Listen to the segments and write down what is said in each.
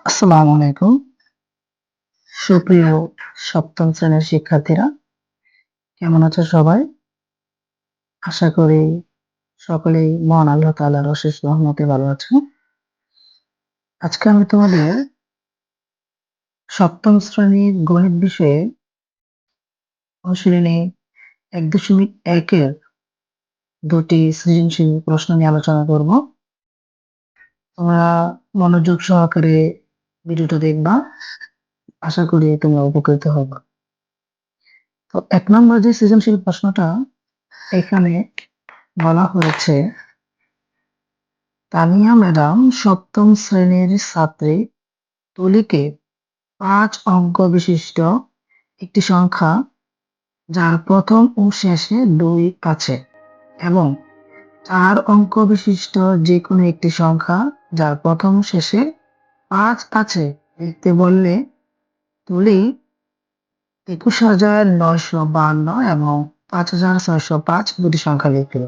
আসসালামু আলাইকুম। সুপ্রিয় সপ্তম শ্রেণীর শিক্ষার্থীরা, কেমন আছো সবাই? আশা করি সকলেই মহান আল্লাহ তাআলার অশেষ রহমতে ভালো আছো। আজকে আমি তোমাদের সপ্তম শ্রেণীর গণিত বিষয়ে অনুশীলনী 1.1 এর দুটি সৃজনশীল প্রশ্ন নিয়ে আলোচনা করব। তোমরা মনোযোগ সহকারে ভিডিওটা দেখবা, আশা করি তোমরা উপকৃত হবে। তো 1 নম্বর যে সৃজনশীল প্রশ্নটা এখানে বলা হয়েছে, তানিয়া ম্যাডাম সপ্তম শ্রেণীর ছাত্রী তুলিকে 5 অঙ্ক বিশিষ্ট একটি সংখ্যা যার প্রথম ও শেষে 2 আছে এবং 4 অঙ্ক বিশিষ্ট যে কোনো একটি সংখ্যা যার প্রথম ও শেষে 5 আছে লিখতে বললে তুলি 21,952 এবং 5,605 দুটি সংখ্যা লিখল।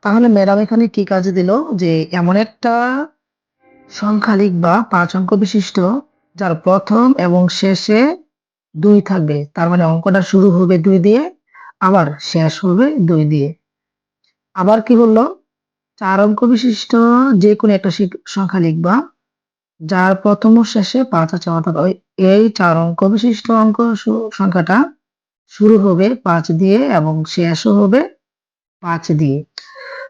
তাহলে ম্যাডাম এখানে কি কাজে দিল, যে এমন একটা সংখ্যা লিখবা 5 অঙ্ক বিশিষ্ট যার প্রথম এবং শেষে 2 থাকবে। তার মানে অঙ্কটা শুরু হবে 2 দিয়ে, আবার শেষ হবে 2 দিয়ে। আবার কি বললো, 4 অঙ্ক বিশিষ্ট যে কোনো একটা সংখ্যা লিখবা যার প্রথম ও শেষে 5 আছে, অর্থাৎ এই 4 অঙ্ক বিশিষ্ট সংখ্যাটা শুরু হবে 5 দিয়ে এবং শেষও হবে 5 দিয়ে।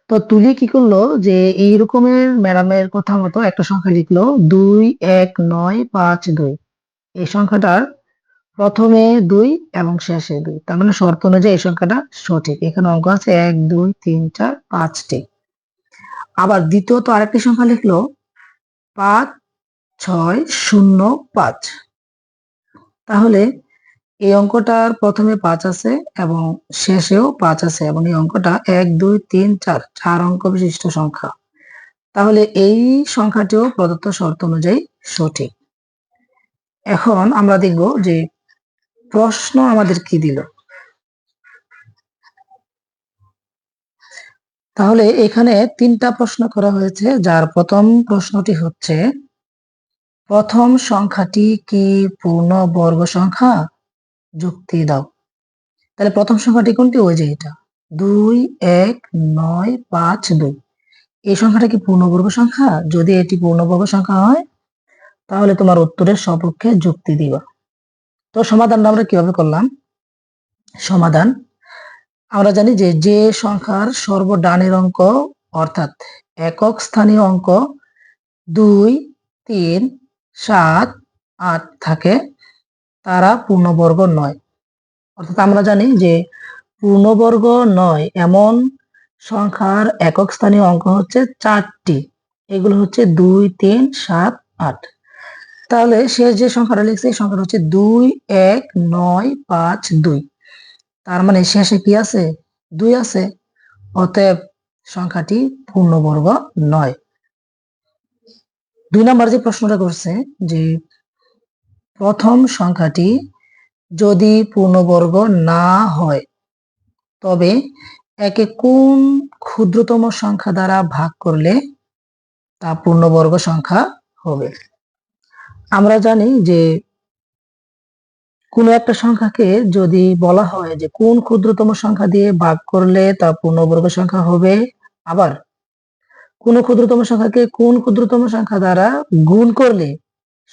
তো তুলি কি করলো, যে এই রকমের ম্যাডামের কথা মতো একটা সংখ্যা লিখলো 21952। এই সংখ্যাটার প্রথমে 2 এবং শেষে 2, তার মানে শর্ত অনুযায়ী এই সংখ্যাটা সঠিক। এখানে অঙ্ক আছে 1 2 3 4 5টি। আবার দ্বিতীয়ত আরেকটি সংখ্যা লিখলো 5605। তাহলে এই অঙ্কটার প্রথমে 5 আছে এবং শেষেও 5 আছে এবং এই অঙ্কটা 1 2 3 4 4 অঙ্ক বিশিষ্ট সংখ্যা। তাহলে এই সংখ্যাটিও প্রদত্ত শর্ত অনুযায়ী সঠিক। এখন আমরা দেখব যে প্রশ্ন আমাদের কি দিল। তাহলে এখানে 3টা প্রশ্ন করা হয়েছে, যার প্রথম প্রশ্নটি হচ্ছে, প্রথম সংখ্যাটি কি পূর্ণবর্গ সংখ্যা? যুক্তি দাও। তাহলে প্রথম সংখ্যাটি কোনটি? ওই যে এটা 21952। এই সংখ্যাটা কি পূর্ণবর্গ সংখ্যা? যদি এটি পূর্ণবর্গ সংখ্যা হয় তাহলে তোমার উত্তরের সপক্ষে যুক্তি দিবা। তো সমাধানটা আমরা কিভাবে করলাম? সমাধান আমরা জানি যে যে সংখ্যার সর্বডানের অঙ্ক অর্থাৎ একক স্থানীয় অঙ্ক 2 3 7 8 থাকে তারা পূর্ণবর্গ নয়। অর্থাৎ আমরা জানি যে পূর্ণবর্গ নয় এমন সংখ্যার একক স্থানীয় অঙ্ক হচ্ছে 4টি। এগুলো হচ্ছে 2 3 7 8। তাহলে শেষ যে সংখ্যাটা লিখছে এই সংখ্যাটা হচ্ছে 21952। তার মানে শেষে কি আছে? 2 আছে, অতএব সংখ্যাটি পূর্ণবর্গ নয়। 2 নম্বর যে প্রশ্নটা করছে, যে প্রথম সংখ্যাটি যদি পূর্ণবর্গ না হয় তবে একে কোন ক্ষুদ্রতম সংখ্যা দ্বারা ভাগ করলে তা পূর্ণবর্গ সংখ্যা হবে? আমরা জানি যে কোন একটা সংখ্যাকে যদি বলা হয় যে কোন ক্ষুদ্রতম সংখ্যা দিয়ে ভাগ করলে তা পূর্ণবর্গ সংখ্যা হবে, আবার কোন ক্ষুদ্রতম সংখ্যাকে কোন ক্ষুদ্রতম সংখ্যা দ্বারা গুণ করলে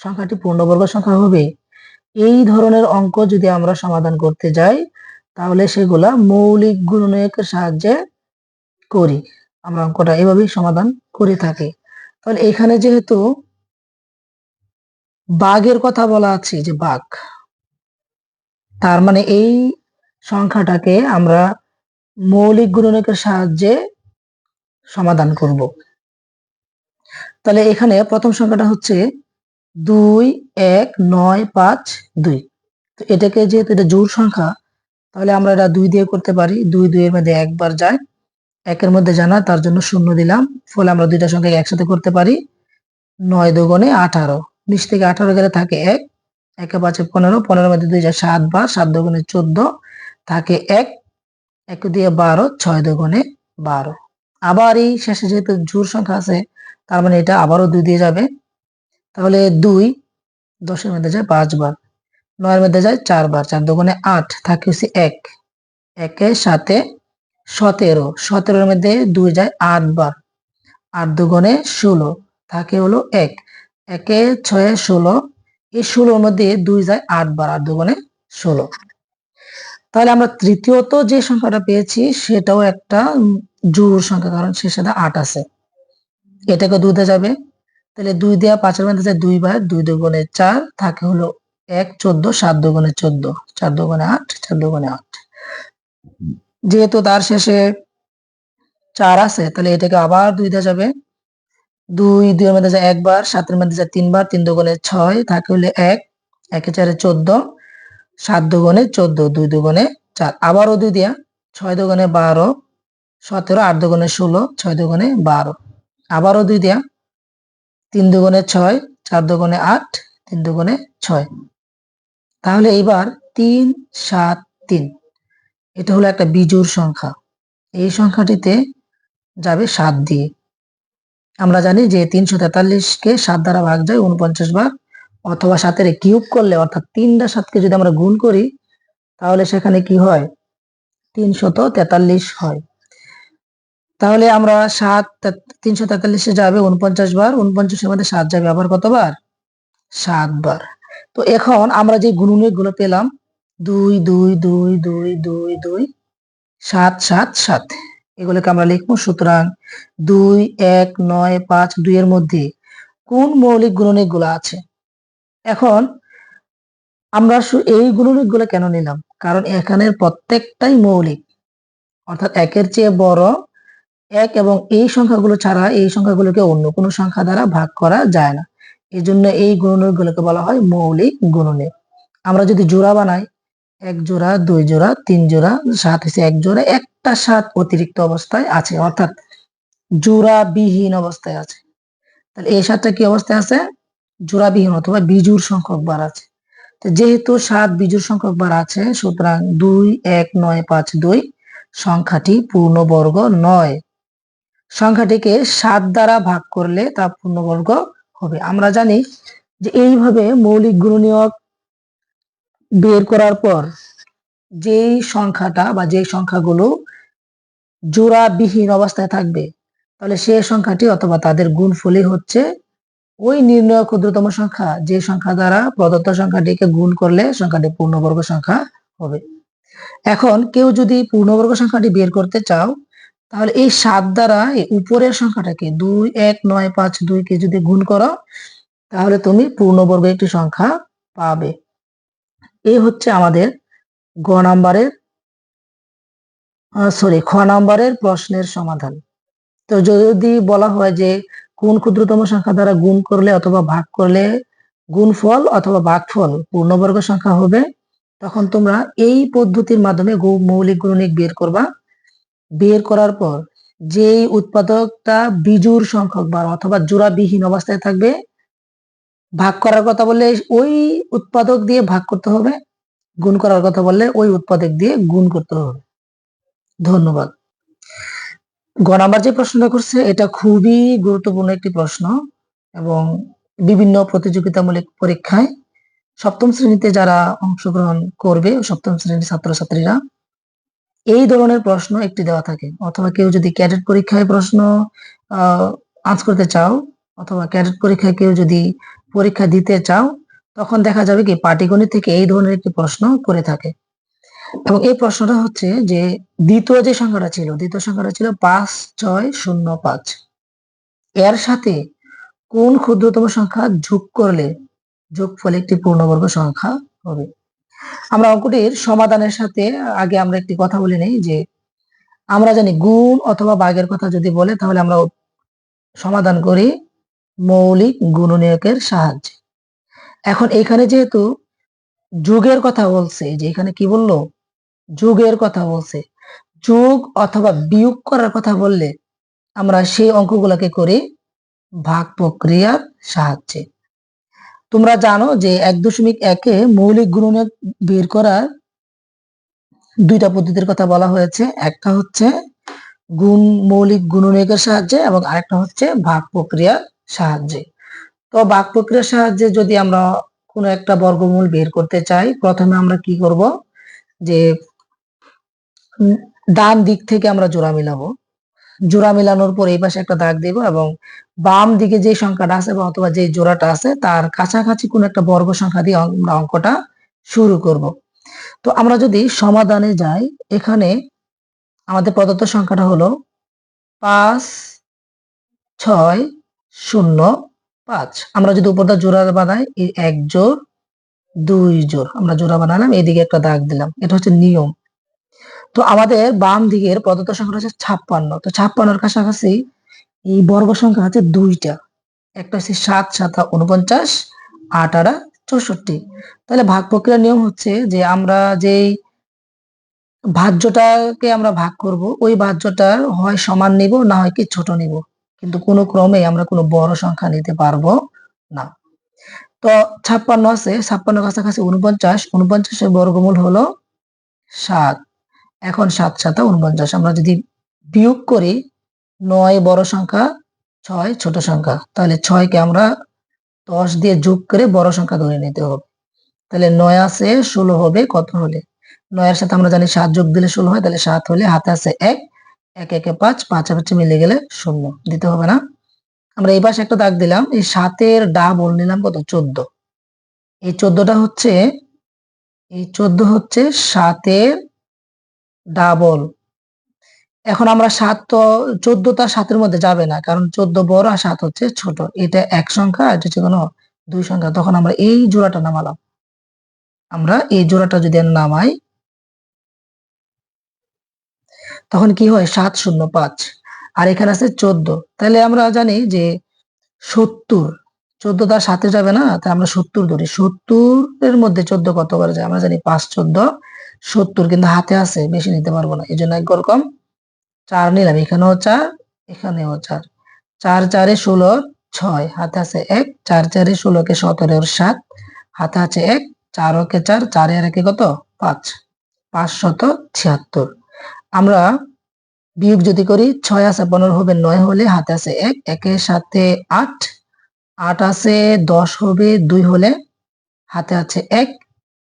সংখ্যাটি পূর্ণবর্গ সংখ্যা হবে, এই ধরনের অঙ্ক যদি আমরা সমাধান করতে যাই তাহলে সেগুলা মৌলিক গুণনের সাহায্যে করি। আমরা অঙ্কটা এভাবেই সমাধান করে থাকি। তাহলে এখানে যেহেতু ভাগের কথা বলা আছে, যে ভাগ, তার মানে এই সংখ্যাটাকে আমরা মৌলিক গুণনের সাহায্যে সমাধান করব। তাহলে এখানে প্রথম সংখ্যাটা হচ্ছে 21952। তো এটাকে যেহেতু এটা জোড় সংখ্যা, তাহলে আমরা এটা 2 দিয়ে করতে পারি। 2 2 এর মধ্যে একবার যায়, একের মধ্যে জানা, তার জন্য 0 দিলাম। ফলে আমরা দুইটা সংখ্যা একসাথে করতে পারি। 9 2 18, নিচ থেকে 18 গেলে থাকে 1, 1 5 15, 15 মধ্যে 2 যায় 7 বার, 7 2 14 থাকে 1, 1 দিয়ে 12, 6 2 12। আবার এই শেষে যেহেতু জোড় সংখ্যা আছে তার মানে এটা আবারও 2 দিয়ে যাবে। তাহলে 2 10-এর মধ্যে যায় 5 বার, 9-এর মধ্যে যায় 4 বার, 4 দুগুণে 8 থাকে হচ্ছে 1, 1-এর সাথে 17, 17-এর মধ্যে 2 যায় 8 বার, 8 দুগুণে 16 থাকে হলো 1, 1-এ 6-এ 16, এই 16-এর মধ্যে 2 যায় 8 বার, 8 দুগুণে 16। তাহলে আমরা তৃতীয়ত যে সংখ্যাটা পেয়েছি সেটাও একটা জোড় সংখ্যা, কারণ সে সাথে 8 আছে, এটাকে 2 দিয়ে যাবে, তাহলে 2 দেওয়া 5-এর মধ্যে যায় 2 বার, 2 দুগুণে 4 থাকে হলো 1, 14, 7 দুগুণে 14, 4 দুগুণে 8, 4 দুগুণে 8। যেহেতু তার শেষে 4 আছে, তাহলে এটাকে আবার 2 দেওয়া যাবে, 2 2-এর মধ্যে যায় 1 বার, 7-এর মধ্যে যায় 3 বার, 3 দুগুণে 6 থাকে হলো 1, 1-এ 4-এ 14, 7 দুগুণে 14, 2 দুগুণে 4, আবারও 2 দেয়া, 6 দুগুণে 12, 17, 8 দুগুণে 16, 6 দুগুণে 12, আবারও 2 দেয়া, 3 দুগুণে 6, 4 দুগুণে 8, 3 দুগুণে 6। তাহলে এইবার 3, 7, 3, এটা হলো একটা বিজোড় সংখ্যা, এই সংখ্যাটিতে যাবে 7 দিয়ে। আমরা জানি যে 343-কে 7 দ্বারা ভাগ যায় 49 বার, অথবা 7-এর কিউব করলে অর্থাৎ 3টা 7-কে যদি আমরা গুণ করি তাহলে সেখানে কি হয়, 343 হয়। তাহলে আমরা 343-এ যাবে 49 বার, 49-এর মধ্যে 7 যাবে আবার কতবার, 7 বার। তো এখন আমরা যে গুণনীয়ক গুলো পেলাম 2 2 2 2 2 2 7 7 7, এগুলোকে আমরা লিখবো। সুতরাং 2 1 9 5 2 এর মধ্যে কোন মৌলিক গুণনীয়ক গুলো আছে? এখন আমরা এই গুণনীয়ক গুলো কেন নিলাম, কারণ এখানের প্রত্যেকটাই মৌলিক, অর্থাৎ একের চেয়ে বড় 1 এবং এই সংখ্যাগুলো ছাড়া এই সংখ্যাগুলোকে অন্য কোনো সংখ্যা দ্বারা ভাগ করা যায় না, এই জন্য এই গুণনীয়ক গুলোকে বলা হয় মৌলিক গুণনীয়ক। আমরা যদি জোড়া বানাই, 1 জোড়া 2 জোড়া 3 জোড়া, 7 হচ্ছে 1 জোড়া, একটা 7 অতিরিক্ত অবস্থায় আছে, অর্থাৎ জোড়াবিহীন অবস্থায় আছে। তাহলে এই 7টা কি অবস্থায় আছে, জোড়াবিহীন অথবা বিজোড় সংখ্যক বার আছে। তো যেহেতু 7 বিজোড় সংখ্যক বার আছে, সুতরাং 2 1 9 5 2 সংখ্যাটি পূর্ণবর্গ নয়। সংখ্যাটিকে 7 দ্বারা ভাগ করলে তা পূর্ণবর্গ হবে। আমরা জানি যে এইভাবে মৌলিক গুণনীয়ক বের করার পর যেই সংখ্যাটা বা যেই সংখ্যাগুলো জোড়াবিহীন অবস্থায় থাকবে, তাহলে সেই সংখ্যাটি অথবা তাদের গুণফলই হচ্ছে ওই নির্ণয় ক্ষুদ্রতম সংখ্যা, যে সংখ্যা দ্বারা প্রদত্ত সংখ্যাটিকে গুণ করলে সংখ্যাটি পূর্ণবর্গ সংখ্যা হবে। এখন কেউ যদি পূর্ণবর্গ সংখ্যাটি বের করতে চাও, তাহলে এই 7 দ্বারা এই উপরের সংখ্যাটাকে 2 1 9 5 2 কে যদি গুণ করো, তাহলে তুমি পূর্ণবর্গ একটি সংখ্যা পাবে। এই হচ্ছে আমাদের গ নাম্বারের খ নাম্বারের প্রশ্নের সমাধান। তো যদি বলা হয় যে কোন ক্ষুদ্রতম সংখ্যা দ্বারা গুণ করলে অথবা ভাগ করলে গুণফল অথবা ভাগফল পূর্ণবর্গ সংখ্যা হবে, তখন তোমরা এই পদ্ধতির মাধ্যমে মৌলিক গুণনীয়ক বের করবা। বের করার পর যেই উৎপাদকটা বিজোড় সংখ্যক বার অথবা জোড়াবিহীন অবস্থায় থাকবে, ভাগ করার কথা বললে ওই উৎপাদক দিয়ে ভাগ করতে হবে, গুণ করার কথা বললে ওই উৎপাদক দিয়ে গুণ করতে হবে। ধন্যবাদ। গ নাম্বার যে প্রশ্নটা করছে এটা খুবই গুরুত্বপূর্ণ একটি প্রশ্ন, এবং বিভিন্ন প্রতিযোগিতামূলক পরীক্ষায় সপ্তম শ্রেণীতে যারা অংশগ্রহণ করবে, সপ্তম শ্রেণীর ছাত্রছাত্রীরা, এই ধরনের প্রশ্ন একটি দেওয়া থাকে। অথবা কেউ যদি ক্যাডেট পরীক্ষায় প্রশ্ন আনসার করতে চাও, অথবা ক্যাডেট পরীক্ষায় কেউ যদি পরীক্ষা দিতে চাও, তখন দেখা যাবে কি পাটিগণিত থেকে এই ধরনের একটি প্রশ্ন করে থাকে। এবং এই প্রশ্নটা হচ্ছে যে দ্বিতীয় সংখ্যাটা ছিল 5605, এর সাথে কোন ক্ষুদ্রতম সংখ্যা যোগ করলে যোগফল একটি পূর্ণবর্গ সংখ্যা হবে। আমরা অঙ্কটির সমাধানের সাথে আগে আমরা একটি কথা বলে নেই যে আমরা জানি গুণ অথবা ভাগের কথা যদি বলে তাহলে আমরা সমাধান করি মৌলিক গুণনীয়কের সাহায্যে। এখন এখানে যেহেতু যোগের কথা বলছে, যে এখানে কি বললো, যোগের কথা বলছে, যোগ অথবা বিয়োগ করার কথা বললে আমরা সেই অঙ্কগুলোকে করি ভাগ প্রক্রিয়ার সাহায্যে। তোমরা জানো যে 1.1-এ মৌলিক গুণনীয়ক বের করার দুইটা পদ্ধতির কথা বলা হয়েছে, একটা হচ্ছে মৌলিক গুণনীয়কের সাহায্যে এবং আরেকটা হচ্ছে ভাগ প্রক্রিয়ার সাহায্যে। তো ভাগ প্রক্রিয়ার সাহায্যে যদি আমরা কোনো একটা বর্গমূল বের করতে চাই, প্রথমে আমরা কি করব, যে ডান দিক থেকে আমরা জোড়া মিলাবো। জোড়া মিলানোর পর এই পাশে একটা দাগ দেব এবং বাম দিকে যে সংখ্যাটা আছে বা অথবা যে জোড়াটা আছে তার কাছাকাছি কোনো একটা বর্গ সংখ্যা দিয়ে আমরা অঙ্কটা শুরু করব। তো আমরা যদি সমাধানে যাই, এখানে আমাদের প্রদত্ত সংখ্যাটা হলো 5 6 0 5। আমরা যদি উপরটা জোড়া বানাই, এই 1 জোড় 2 জোড় আমরা জোড়া বানালাম, এদিকে একটা দাগ দিলাম, এটা হচ্ছে নিয়ম। তো আমাদের বাম দিকের প্রদত্ত সংখ্যা হচ্ছে 56। তো 56-এর কাছাকাছি এই বর্গ সংখ্যা আছে দুইটা, একটা হচ্ছে 7 7 49, 8 8 64। তাহলে ভাগ প্রক্রিয়ার নিয়ম হচ্ছে যে আমরা যেই ভাজ্যটাকে আমরা ভাগ করব, ওই ভাজ্যটার হয় সমান নিব না হয় কি ছোট নিব, কিন্তু কোনো ক্রমে আমরা কোনো বড় সংখ্যা নিতে পারবো না। তো 56 আছে, 56 কাছাকাছি 49, 49-এর বর্গমূল হলো 7। এখন 7 7 49, আমরা যদি বিয়োগ করি, 9 বড় সংখ্যা, 6 ছোট সংখ্যা, তাহলে 6কে আমরা 10 দিয়ে যোগ করে বড় সংখ্যা ধরে নিতে হবে। তাহলে 9 আছে 16 হবে কত হলে, 9-এর সাথে আমরা জানি 7 যোগ দিলে 16 হয়, তাহলে 7 হলে হাতে আছে 1, 1 1 5, 5 5 মিলে গেলে 0 দিতে হবে না। আমরা এই পাশে একটা দাগ দিলাম, এই 7-এর ডাবল নিলাম কত, 14। এই 14টা হচ্ছে, এই 14 হচ্ছে 7-এর ডাবল। এখন আমরা 7 তো 14টা 7-এর মধ্যে যাবে না, কারণ 14 বড় আর 7 হচ্ছে ছোট। এটা এক সংখ্যা, এটা হচ্ছে কোনো দুই সংখ্যা। তখন আমরা এই জোড়াটা নামালাম, আমরা এই জোড়াটা যদি নামাই, তখন কি হয়, 7 0 5, আর এখানে আছে 14। তাহলে আমরা জানি যে 70, 14 তার সাথে যাবে না, তাই আমরা 70 ধরি। 70-এর মধ্যে 14 কত করে যায়, আমরা জানি 5 14 70, কিন্তু হাতে আছে, বেশি নিতে পারবো না, এই জন্য একরকম 4 নিলাম, এখানেও 4 এখানেও 4, 4 4 16 6, হাতে আছে 1, 4 4 16 কে 17 7, হাতে আছে 1, 4 কে 4, 4 এর একে কত 5, 576। আমরা বিয়োগ যদি করি, 6 আছে 15 হবে 9 হলে, হাতে আছে 1, 1 এর সাথে 8, 8 আছে 10 হবে 2 হলে, হাতে আছে 1,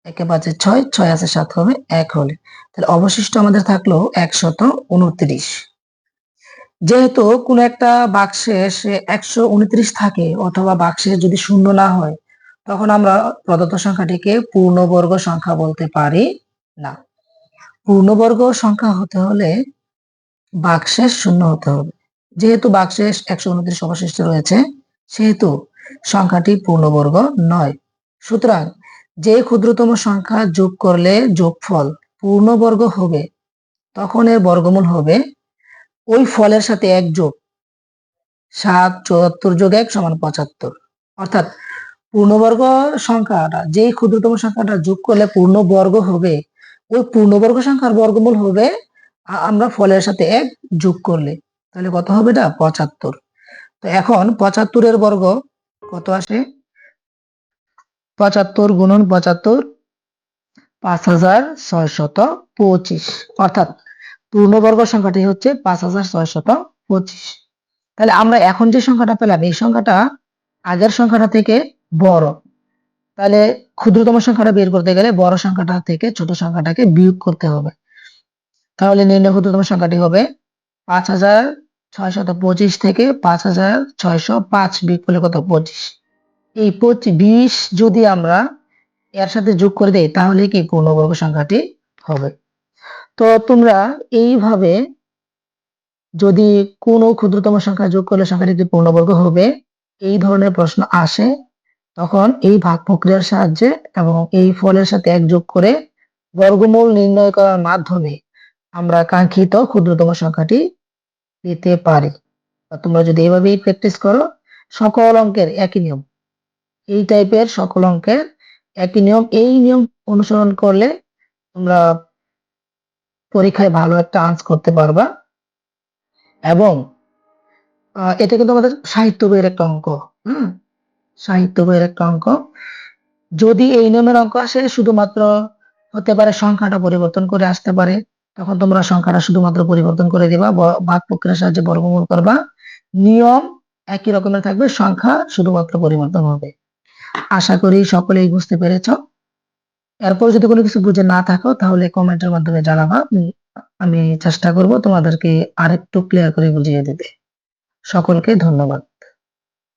1 এ 5 6, 6 আছে 7 হবে 1 হলে। তাহলে অবশিষ্ট আমাদের থাকলো 129। যেহেতু কোন একটা বাক্সে 129 থাকে অথবা বাক্সে যদি শূন্য না হয়, তখন আমরা প্রদত্ত সংখ্যাটিকে পূর্ণবর্গ সংখ্যা বলতে পারি না। পূর্ণবর্গ সংখ্যা হতে হলে বাক্সের শূন্য হতে হবে। যেহেতু বাক্সে 129 অবশিষ্ট রয়েছে, সেহেতু সংখ্যাটি পূর্ণবর্গ নয়। সুতরাং যে ক্ষুদ্রতম সংখ্যা যোগ করলে যোগফল পূর্ণবর্গ হবে, তখন এর বর্গমূল হবে ওই ফলের সাথে 1 যোগ 7, 74 যোগ 1 সমান 75। অর্থাৎ পূর্ণবর্গ সংখ্যাটা, যেই ক্ষুদ্রতম সংখ্যাটা যোগ করলে পূর্ণবর্গ হবে, ওই পূর্ণবর্গ সংখ্যার বর্গমূল হবে আমরা ফলের সাথে 1 যোগ করলে। তাহলে কত হবে, এটা 75। তো এখন 75-এর বর্গ কত আসে, 75 গুণন 75, 5625। অর্থাৎ পূর্ণবর্গ সংখ্যাটি হচ্ছে 5625। তাহলে আমরা এখন যে সংখ্যাটা পেলাম, এই সংখ্যাটা আগের সংখ্যাটা থেকে বড়। তাহলে ক্ষুদ্রতম সংখ্যাটা বের করতে গেলে বড় সংখ্যাটা থেকে ছোট সংখ্যাটাকে বিয়োগ করতে হবে। তাহলে নির্ণয় ক্ষুদ্রতম সংখ্যাটি হবে 5625 থেকে 5605 বিয়োগ করলে কত, 25। এই 20 যদি আমরা এর সাথে যোগ করে দেই, তাহলে কি পূর্ণবর্গ সংখ্যাটি হবে। তো তোমরা এইভাবে যদি কোনো ক্ষুদ্রতম সংখ্যা যোগ করলে সংখ্যাটি যদি পূর্ণবর্গ হবে, এই ধরনের প্রশ্ন আসে, তখন এই ভাগ প্রক্রিয়ার সাহায্যে এবং এই ফলের সাথে 1 যোগ করে বর্গমূল নির্ণয় করার মাধ্যমে আমরা কাঙ্ক্ষিত ক্ষুদ্রতম সংখ্যাটি পেতে পারি। তোমরা যদি এইভাবেই প্র্যাকটিস করো, সকল অঙ্কের একই নিয়ম, এই টাইপের সকল অঙ্কের একই নিয়ম, এই নিয়ম অনুসরণ করলে তোমরা পরীক্ষায় ভালো একটা আনসার করতে পারবা। এবং এটা কিন্তু আমাদের সাহিত্য বইয়ের একটা অঙ্ক। সাহিত্য বইয়ের একটা অঙ্ক। যদি এই নিয়মের অঙ্ক আসে, শুধুমাত্র হতে পারে সংখ্যাটা পরিবর্তন করে আসতে পারে, তখন তোমরা সংখ্যাটা শুধুমাত্র পরিবর্তন করে দিবা, ভাগ প্রক্রিয়ার সাহায্যে বর্গমূল করবা। নিয়ম একই রকমের থাকবে, সংখ্যা শুধুমাত্র পরিবর্তন হবে। আশা করি সকলেই বুঝতে পেরেছ। এরপর যদি কোনো কিছু বুঝে না থাকো তাহলে কমেন্টের মাধ্যমে জানাবা। আমি চেষ্টা করব তোমাদেরকে আরেকটু ক্লিয়ার করে বুঝিয়ে দিতে। সকলকে ধন্যবাদ।